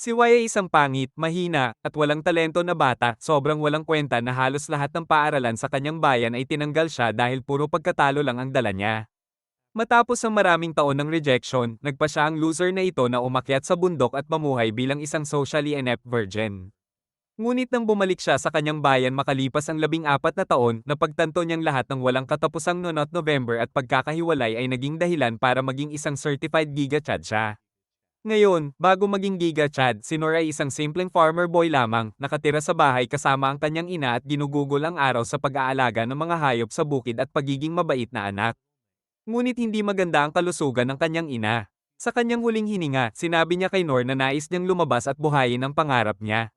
Si Y ay isang pangit, mahina, at walang talento na bata, sobrang walang kwenta na halos lahat ng paaralan sa kanyang bayan ay tinanggal siya dahil puro pagkatalo lang ang dala niya. Matapos ang maraming taon ng rejection, nagpa siya ang loser na ito na umakyat sa bundok at mamuhay bilang isang socially inept virgin. Ngunit nang bumalik siya sa kanyang bayan makalipas ang 14 na taon, napagtanto niyang lahat ng walang katapusang nonot November at pagkakahiwalay ay naging dahilan para maging isang certified Giga Chad siya. Ngayon, bago maging Giga Chad, si Nor ay isang simpleng farmer boy lamang, nakatira sa bahay kasama ang kanyang ina at ginugugol ang araw sa pag-aalaga ng mga hayop sa bukid at pagiging mabait na anak. Ngunit hindi maganda ang kalusugan ng kanyang ina. Sa kanyang huling hininga, sinabi niya kay Nor na nais niyang lumabas at buhayin ang pangarap niya.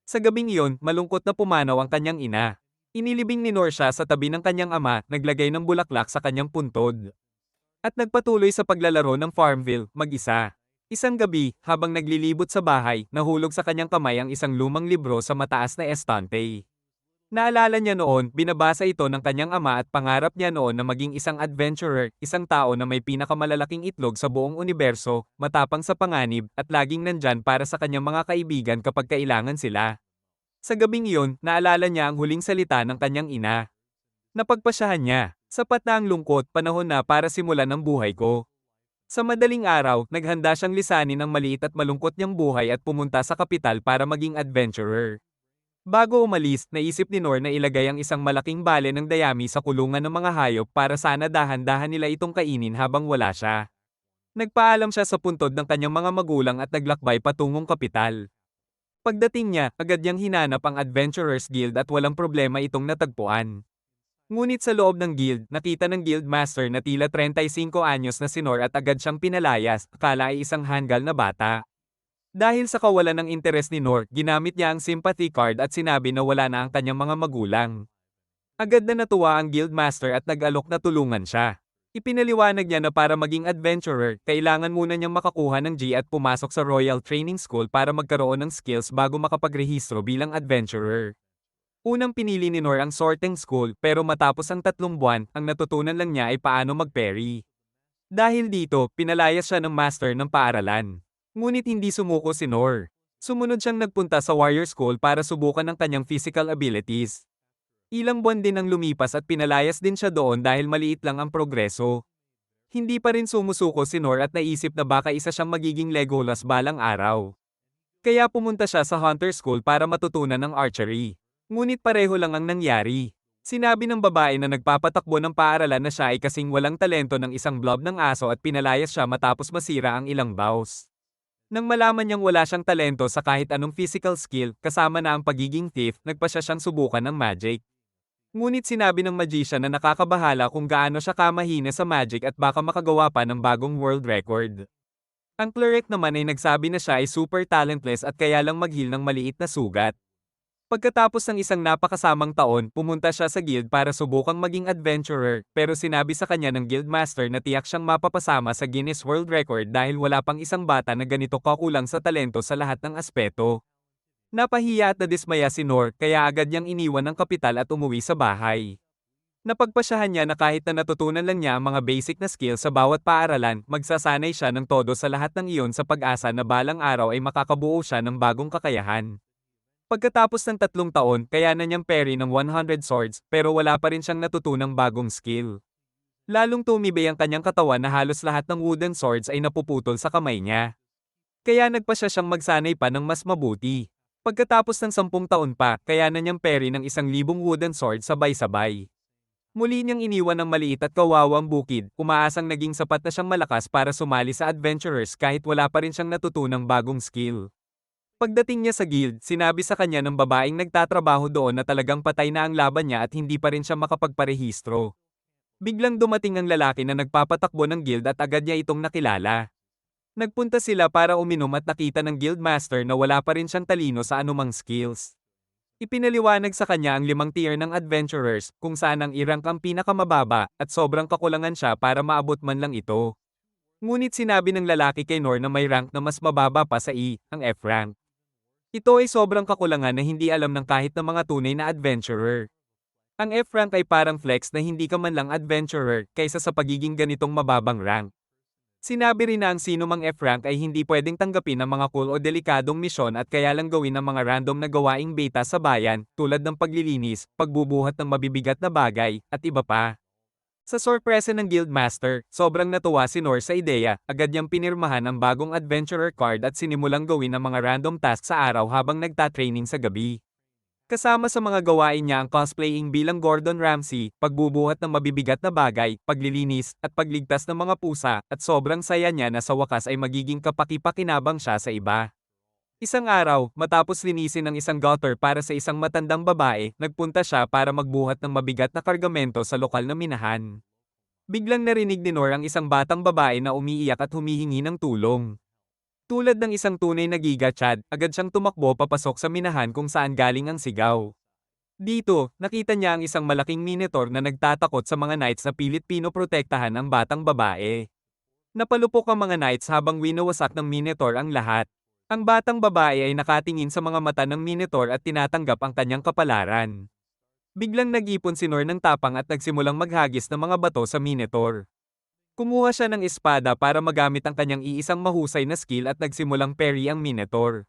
Sa gabing iyon, malungkot na pumanaw ang kanyang ina. Inilibing ni Nor siya sa tabi ng kanyang ama, naglagay ng bulaklak sa kanyang puntod. At nagpatuloy sa paglalaro ng Farmville, mag-isa. Isang gabi, habang naglilibot sa bahay, nahulog sa kanyang kamay ang isang lumang libro sa mataas na estante. Naalala niya noon, binabasa ito ng kanyang ama at pangarap niya noon na maging isang adventurer, isang tao na may pinakamalalaking itlog sa buong universo, matapang sa panganib, at laging nandyan para sa kanyang mga kaibigan kapag kailangan sila. Sa gabing iyon, naalala niya ang huling salita ng kanyang ina. Napagpasyahan niya, sapat na ang lungkot, panahon na para simulan ang buhay ko. Sa madaling araw, naghanda siyang lisanin ang maliit at malungkot niyang buhay at pumunta sa kapital para maging adventurer. Bago umalis, naisip ni Nor na ilagay ang isang malaking bale ng dayami sa kulungan ng mga hayop para sana dahan-dahan nila itong kainin habang wala siya. Nagpaalam siya sa puntod ng kanyang mga magulang at naglakbay patungong kapital. Pagdating niya, agad niyang hinanap ang Adventurers Guild at walang problema itong natagpuan. Ngunit sa loob ng guild, nakita ng guild master na tila 35 anyos na si Nor at agad siyang pinalayas, akala ay isang hanggal na bata. Dahil sa kawalan ng interes ni Nor, ginamit niya ang sympathy card at sinabi na wala na ang kanyang mga magulang. Agad na natuwa ang guild master at nag-alok na tulungan siya. Ipinaliwanag niya na para maging adventurer, kailangan muna niyang makakuha ng G at pumasok sa Royal Training School para magkaroon ng skills bago makapagrehistro bilang adventurer. Unang pinili ni Nor ang sorting school pero matapos ang 3 buwan, ang natutunan lang niya ay paano mag-parry. Dahil dito, pinalayas siya ng master ng paaralan. Ngunit hindi sumuko si Nor. Sumunod siyang nagpunta sa warrior school para subukan ang kanyang physical abilities. Ilang buwan din ang lumipas at pinalayas din siya doon dahil maliit lang ang progreso. Hindi pa rin sumusuko si Nor at naisip na baka isa siyang magiging Legolas balang araw. Kaya pumunta siya sa hunter school para matutunan ng archery. Ngunit pareho lang ang nangyari. Sinabi ng babae na nagpapatakbo ng paaralan na siya ay kasing walang talento ng isang blob ng aso at pinalayas siya matapos masira ang ilang bows. Nang malaman niyang wala siyang talento sa kahit anong physical skill, kasama na ang pagiging thief, nagpasya siyang subukan ng magic. Ngunit sinabi ng magician na nakakabahala kung gaano siya kamahina sa magic at baka makagawa pa ng bagong world record. Ang cleric naman ay nagsabi na siya ay super talentless at kaya lang mag-heal ng maliit na sugat. Pagkatapos ng isang napakasamang taon, pumunta siya sa guild para subukang maging adventurer, pero sinabi sa kanya ng guildmaster na tiyak siyang mapapasama sa Guinness World Record dahil wala pang isang bata na ganito kakulang sa talento sa lahat ng aspeto. Napahiya at nadismaya si Nor, kaya agad niyang iniwan ang kapital at umuwi sa bahay. Napagpasyahan niya na kahit na natutunan lang niya ang mga basic na skills sa bawat paaralan, magsasanay siya ng todo sa lahat ng iyon sa pag-asa na balang araw ay makakabuo siya ng bagong kakayahan. Pagkatapos ng 3 taon, kaya na niyang parry ng 100 swords, pero wala pa rin siyang natutunang bagong skill. Lalong tumibay ang kanyang katawan na halos lahat ng wooden swords ay napuputol sa kamay niya. Kaya nagpa siya siyang magsanay pa ng mas mabuti. Pagkatapos ng 10 taon pa, kaya na niyang parry ng 1,000 wooden swords sabay-sabay. Muli niyang iniwan ang maliit at kawawang bukid, umaasang naging sapat na siyang malakas para sumali sa adventurers kahit wala pa rin siyang natutunang bagong skill. Pagdating niya sa guild, sinabi sa kanya ng babaeng nagtatrabaho doon na talagang patay na ang laban niya at hindi pa rin siya makapagparehistro. Biglang dumating ang lalaki na nagpapatakbo ng guild at agad niya itong nakilala. Nagpunta sila para uminom at nakita ng guildmaster na wala pa rin siyang talino sa anumang skills. Ipinaliwanag sa kanya ang 5 tier ng adventurers kung saan ang i-rank ang pinakamababa at sobrang kakulangan siya para maabot man lang ito. Ngunit sinabi ng lalaki kay Nor na may rank na mas mababa pa sa ang F rank. Ito ay sobrang kakulangan na hindi alam ng kahit na mga tunay na adventurer. Ang F rank ay parang flex na hindi ka man lang adventurer kaysa sa pagiging ganitong mababang rank. Sinabi rin na ang sino mang F-rank ay hindi pwedeng tanggapin ang mga cool o delikadong misyon at kaya lang gawin ang mga random na gawaing beta sa bayan, tulad ng paglilinis, pagbubuhat ng mabibigat na bagay, at iba pa. Sa sorpresa ng Guildmaster, sobrang natuwa si Nor sa ideya, agad niyang pinirmahan ang bagong adventurer card at sinimulang gawin ang mga random task sa araw habang nagtatraining sa gabi. Kasama sa mga gawain niya ang cosplaying bilang Gordon Ramsay, pagbubuhat ng mabibigat na bagay, paglilinis, at pagligtas ng mga pusa, at sobrang saya niya na sa wakas ay magiging kapaki-pakinabang siya sa iba. Isang araw, matapos linisin ang isang gutter para sa isang matandang babae, nagpunta siya para magbuhat ng mabigat na kargamento sa lokal na minahan. Biglang narinig ni Nor ang isang batang babae na umiiyak at humihingi ng tulong. Tulad ng isang tunay na Giga Chad, agad siyang tumakbo papasok sa minahan kung saan galing ang sigaw. Dito, nakita niya ang isang malaking minotaur na nagtatakot sa mga knights na pilit pinoprotektahan ang batang babae. Napalupok ang mga knights habang winawasak ng minotaur ang lahat. Ang batang babae ay nakatingin sa mga mata ng minotaur at tinatanggap ang kanyang kapalaran. Biglang nag-ipon si Nor ng tapang at nagsimulang maghagis ng mga bato sa minotaur. Kumuha siya ng espada para magamit ang kanyang iisang mahusay na skill at nagsimulang parry ang Minotaur.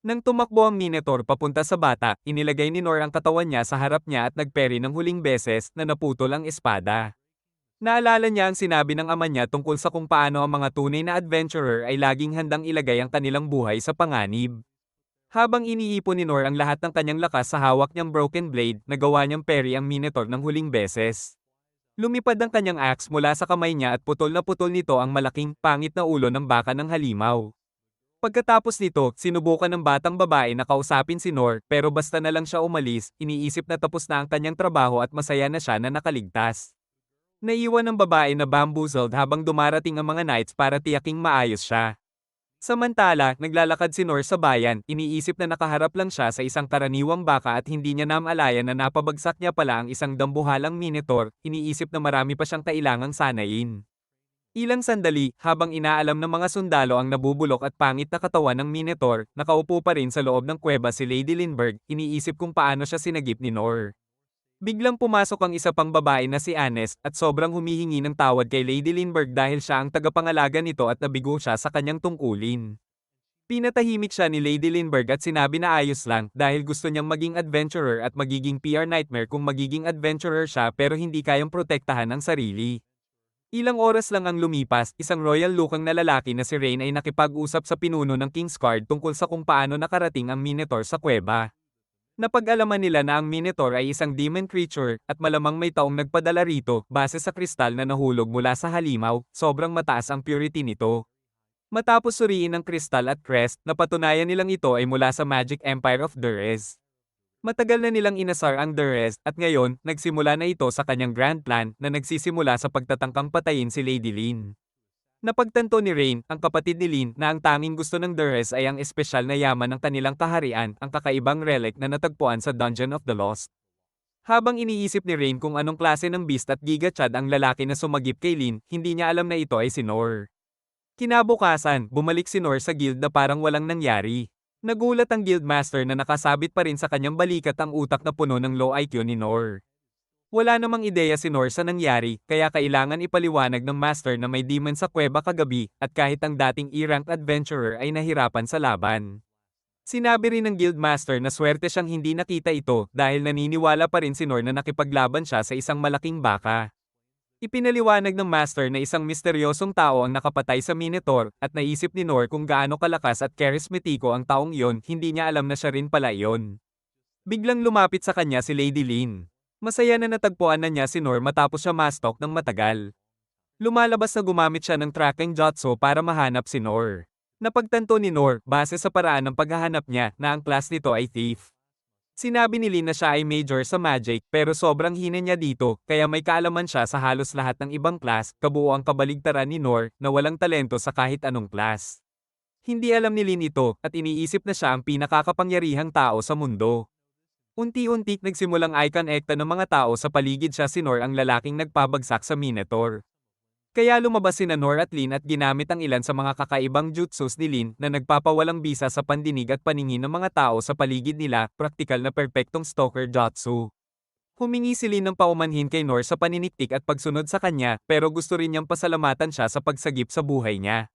Nang tumakbo ang Minotaur papunta sa bata, inilagay ni Nor ang katawan niya sa harap niya at nagparry ng huling beses na naputol ang espada. Naalala niya ang sinabi ng ama niya tungkol sa kung paano ang mga tunay na adventurer ay laging handang ilagay ang kanilang buhay sa panganib. Habang iniipon ni Nor ang lahat ng kanyang lakas sa hawak niyang broken blade, nagawa niyang parry ang Minotaur ng huling beses. Lumipad ang kanyang axe mula sa kamay niya at putol na putol nito ang malaking, pangit na ulo ng baka ng halimaw. Pagkatapos nito, sinubukan ng batang babae na kausapin si Nor, pero basta na lang siya umalis, iniisip na tapos na ang kanyang trabaho at masaya na siya na nakaligtas. Naiwan ng babae na bamboozled habang dumarating ang mga knights para tiyaking maayos siya. Samantala, naglalakad si Nor sa bayan, iniisip na nakaharap lang siya sa isang karaniwang baka at hindi niya namalayan na napabagsak niya pala ang isang dambuhalang minotaur, iniisip na marami pa siyang kailangang sanayin. Ilang sandali, habang inaalam ng mga sundalo ang nabubulok at pangit na katawan ng minotaur, nakaupo pa rin sa loob ng kuweba si Lady Lindbergh, iniisip kung paano siya sinagip ni Nor. Biglang pumasok ang isa pang babae na si Anes at sobrang humihingi ng tawad kay Lady Lindbergh dahil siya ang tagapangalaga nito at nabigo siya sa kanyang tungkulin. Pinatahimik siya ni Lady Lindbergh at sinabi na ayos lang dahil gusto niyang maging adventurer at magiging PR nightmare kung magiging adventurer siya pero hindi kayang protektahan ang sarili. Ilang oras lang ang lumipas, isang royal looking na lalaki na si Rain ay nakipag-usap sa pinuno ng Kingsguard tungkol sa kung paano nakarating ang Minotaur sa kuweba. Napag-alaman nila na ang Minotaur ay isang demon creature, at malamang may taong nagpadala rito, base sa kristal na nahulog mula sa halimaw, sobrang mataas ang purity nito. Matapos suriin ang kristal at crest, napatunayan nilang ito ay mula sa Magic Empire of Durez. Matagal na nilang inasar ang Durez, at ngayon, nagsimula na ito sa kanyang grand plan, na nagsisimula sa pagtatangkang patayin si Lady Lin. Napagtanto ni Rain, ang kapatid ni Lin, na ang tanging gusto ng Durez ay ang espesyal na yaman ng kanilang kaharian, ang kakaibang relic na natagpuan sa Dungeon of the Lost. Habang iniisip ni Rain kung anong klase ng beast at Giga Chad ang lalaki na sumagip kay Lin, hindi niya alam na ito ay si Nor. Kinabukasan, bumalik si Nor sa guild na parang walang nangyari. Nagulat ang guildmaster na nakasabit pa rin sa kanyang balikat ang utak na puno ng low IQ ni Nor. Wala namang ideya si Nor sa nangyari, kaya kailangan ipaliwanag ng master na may demon sa kuweba kagabi, at kahit ang dating E-rank adventurer ay nahirapan sa laban. Sinabi rin ng guildmaster na swerte siyang hindi nakita ito dahil naniniwala pa rin si Nor na nakipaglaban siya sa isang malaking baka. Ipinaliwanag ng master na isang misteryosong tao ang nakapatay sa Minotaur, at naisip ni Nor kung gaano kalakas at karismetiko ang taong iyon, hindi niya alam na siya rin pala iyon. Biglang lumapit sa kanya si Lady Lin. Masaya na natagpuan na niya si Nor matapos siya mastalk ng matagal. Lumalabas na gumamit siya ng tracking jutsu para mahanap si Nor. Napagtanto ni Nor, base sa paraan ng paghahanap niya, na ang class nito ay thief. Sinabi ni Lin na siya ay major sa magic, pero sobrang hina niya dito, kaya may kaalaman siya sa halos lahat ng ibang class, kabuo ang kabaligtaran ni Nor, na walang talento sa kahit anong class. Hindi alam ni Lin ito, at iniisip na siya ang pinakakapangyarihang tao sa mundo. Unti-unti nagsimulang icon-ekta ng mga tao sa paligid siya si Nor ang lalaking nagpabagsak sa Minotaur. Kaya lumabas sina Nor at Lin at ginamit ang ilan sa mga kakaibang jutsus ni Lin na nagpapawalang bisa sa pandinig at paningin ng mga tao sa paligid nila, praktikal na perpektong stalker jutsu. Humingi si Lin ng paumanhin kay Nor sa paniniktik at pagsunod sa kanya, pero gusto rin niyang pasalamatan siya sa pagsagip sa buhay niya.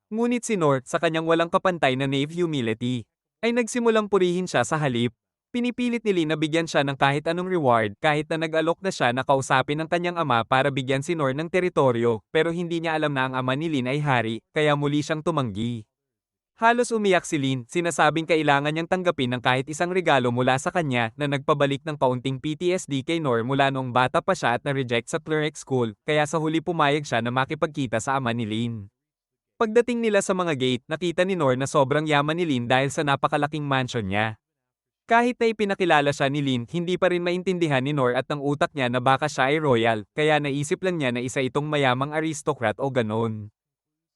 Ngunit si Nor, sa kanyang walang kapantay na naive humility, ay nagsimulang purihin siya sa halip. Pinipilit ni Lin na bigyan siya ng kahit anong reward kahit na nag-alok na siya na kausapin ng kanyang ama para bigyan si Nor ng teritoryo, pero hindi niya alam na ang ama ni Lin ay hari, kaya muli siyang tumanggi. Halos umiyak si Lin, sinasabing kailangan niyang tanggapin ng kahit isang regalo mula sa kanya na nagpabalik ng kaunting PTSD kay Nor mula noong bata pa siya at na-reject sa cleric school, kaya sa huli pumayag siya na makipagkita sa ama ni Lin. Pagdating nila sa mga gate, nakita ni Nor na sobrang yaman ni Lin dahil sa napakalaking mansion niya. Kahit na ipinakilala siya ni Lin, hindi pa rin maintindihan ni Nor at ng utak niya na baka siya ay royal, kaya naisip lang niya na isa itong mayamang aristocrat o ganon.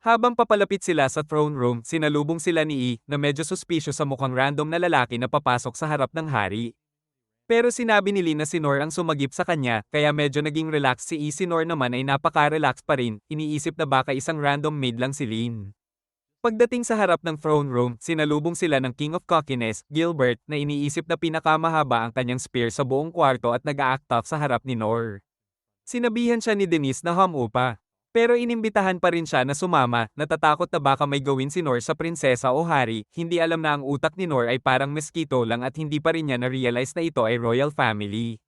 Habang papalapit sila sa throne room, sinalubong sila ni Yi, na medyo suspicious sa mukhang random na lalaki na papasok sa harap ng hari. Pero sinabi ni Lin na si Nor ang sumagip sa kanya, kaya medyo naging relax si Yi. Si Nor naman ay napaka-relax pa rin, iniisip na baka isang random maid lang si Lin. Pagdating sa harap ng throne room, sinalubong sila ng King of Cockiness, Gilbert, na iniisip na pinakamahaba ang kanyang spear sa buong kwarto at nag-a-act tough sa harap ni Nor. Sinabihan siya ni Denise na humupa. Pero inimbitahan pa rin siya na sumama, natatakot na baka may gawin si Nor sa prinsesa o hari, hindi alam na ang utak ni Nor ay parang mosquito lang at hindi pa rin niya na-realize na ito ay royal family.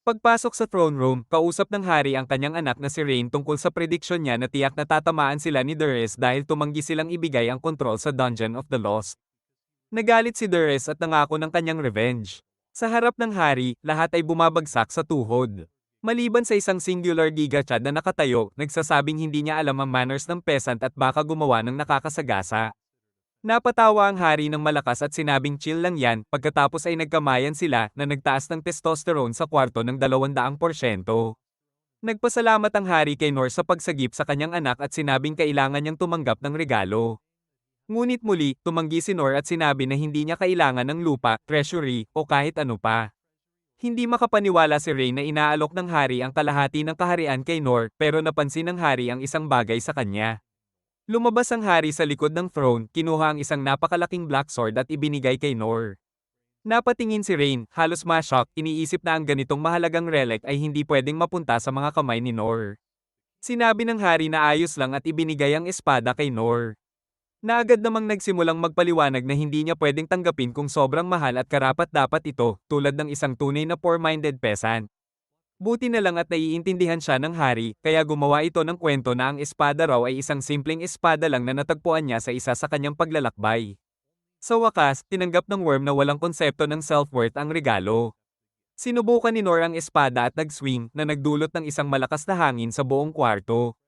Pagpasok sa throne room, kausap ng hari ang kanyang anak na si Rain tungkol sa prediksyon niya na tiyak na tatamaan sila ni Dures dahil tumanggi silang ibigay ang kontrol sa Dungeon of the Lost. Nagalit si Dures at nangako ng kanyang revenge. Sa harap ng hari, lahat ay bumabagsak sa tuhod. Maliban sa isang singular Giga Chad na nakatayo, nagsasabing hindi niya alam ang manners ng peasant at baka gumawa ng nakakasagasa. Napatawa ang hari ng malakas at sinabing chill lang yan, pagkatapos ay nagkamayan sila na nagtaas ng testosterone sa kwarto ng 200%. Nagpasalamat ang hari kay Nor sa pagsagip sa kanyang anak at sinabing kailangan niyang tumanggap ng regalo. Ngunit muli, tumanggi si Nor at sinabi na hindi niya kailangan ng lupa, treasury, o kahit ano pa. Hindi makapaniwala si Rain na inaalok ng hari ang kalahati ng kaharian kay Nor, pero napansin ng hari ang isang bagay sa kanya. Lumabas ang hari sa likod ng throne, kinuha ang isang napakalaking black sword at ibinigay kay Nor. Napatingin si Rain, halos ma-shock, iniisip na ang ganitong mahalagang relic ay hindi pwedeng mapunta sa mga kamay ni Nor. Sinabi ng hari na ayos lang at ibinigay ang espada kay Nor. Na agad namang nagsimulang magpaliwanag na hindi niya pwedeng tanggapin kung sobrang mahal at karapat-dapat ito, tulad ng isang tunay na poor-minded peasant. Buti na lang at naiintindihan siya ng hari, kaya gumawa ito ng kwento na ang espada raw ay isang simpleng espada lang na natagpuan niya sa isa sa kanyang paglalakbay. Sa wakas, tinanggap ng worm na walang konsepto ng self-worth ang regalo. Sinubukan ni Nor ang espada at nag-swing na nagdulot ng isang malakas na hangin sa buong kwarto.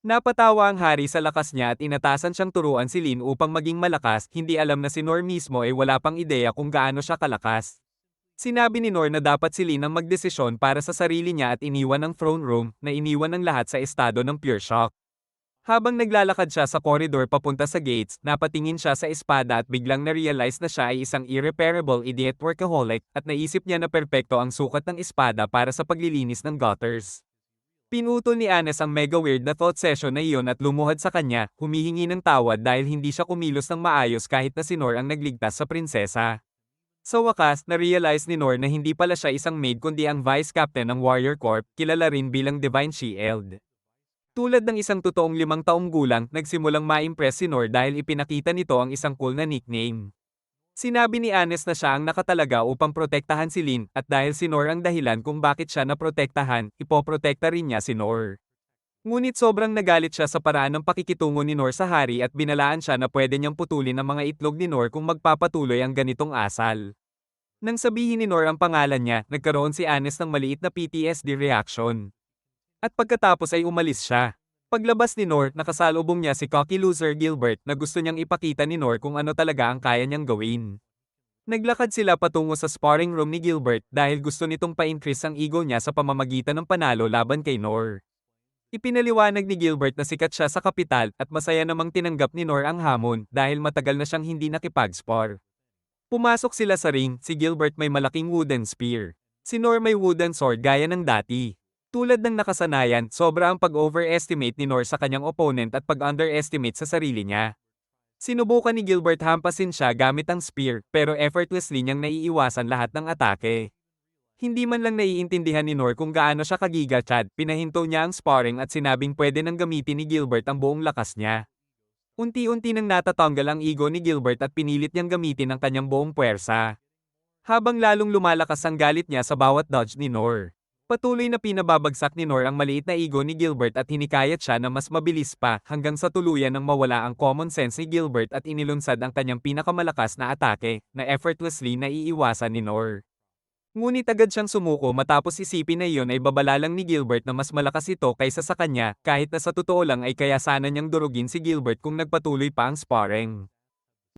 Napatawa ang hari sa lakas niya at inatasan siyang turuan si Lin upang maging malakas, hindi alam na si Nor mismo ay wala pang ideya kung gaano siya kalakas. Sinabi ni Nor na dapat si Lin ang magdesisyon para sa sarili niya at iniwan ang throne room, na iniwan ng lahat sa estado ng pure shock. Habang naglalakad siya sa koridor papunta sa gates, napatingin siya sa espada at biglang na-realize na siya ay isang irreparable idiot workaholic at naisip niya na perpekto ang sukat ng espada para sa paglilinis ng gutters. Pinutol ni Anes ang mega weird na thought session na iyon at lumuhad sa kanya, humihingi ng tawad dahil hindi siya kumilos ng maayos kahit na si Nor ang nagligtas sa prinsesa. Sa wakas, na-realize ni Nor na hindi pala siya isang maid kundi ang vice captain ng Warrior Corp, kilala rin bilang Divine Shield. Tulad ng isang totoong 5 taong gulang, nagsimulang ma-impress si Nor dahil ipinakita nito ang isang cool na nickname. Sinabi ni Anes na siya ang nakatalaga upang protektahan si Lin, at dahil si Nor ang dahilan kung bakit siya naprotektahan, ipoprotekta rin niya si Nor. Ngunit sobrang nagalit siya sa paraan ng pakikitungo ni Nor sa hari at binalaan siya na pwede niyang putulin ang mga itlog ni Nor kung magpapatuloy ang ganitong asal. Nang sabihin ni Nor ang pangalan niya, nagkaroon si Anes ng maliit na PTSD reaction. At pagkatapos ay umalis siya. Paglabas ni Nor, nakasalubong niya si cocky loser Gilbert na gusto niyang ipakita ni Nor kung ano talaga ang kaya niyang gawin. Naglakad sila patungo sa sparring room ni Gilbert dahil gusto nitong pa-increase ang ego niya sa pamamagitan ng panalo laban kay Nor. Ipinaliwanag ni Gilbert na sikat siya sa kapital at masaya namang tinanggap ni Nor ang hamon dahil matagal na siyang hindi nakipag-spar. Pumasok sila sa ring, si Gilbert may malaking wooden spear. Si Nor may wooden sword gaya ng dati. Tulad ng nakasanayan, sobra ang pag-overestimate ni Nor sa kanyang opponent at pag-underestimate sa sarili niya. Sinubukan ni Gilbert hampasin siya gamit ang spear, pero effortlessly niyang naiiwasan lahat ng atake. Hindi man lang naiintindihan ni Nor kung gaano siya kagiga-Chad, pinahinto niya ang sparring at sinabing pwede nang gamitin ni Gilbert ang buong lakas niya. Unti-unti nang natatanggal ang ego ni Gilbert at pinilit niyang gamitin ang kanyang buong puwersa. Habang lalong lumalakas ang galit niya sa bawat dodge ni Nor. Patuloy na pinababagsak ni Nor ang maliit na ego ni Gilbert at hinikayat siya na mas mabilis pa hanggang sa tuluyan nang mawala ang common sense ni Gilbert at inilunsad ang kanyang pinakamalakas na atake na effortlessly naiiwasan ni Nor. Ngunit agad siyang sumuko matapos isipin na iyon ay babala lang ni Gilbert na mas malakas ito kaysa sa kanya, kahit na sa totoo lang ay kaya sana niyang durugin si Gilbert kung nagpatuloy pa ang sparring.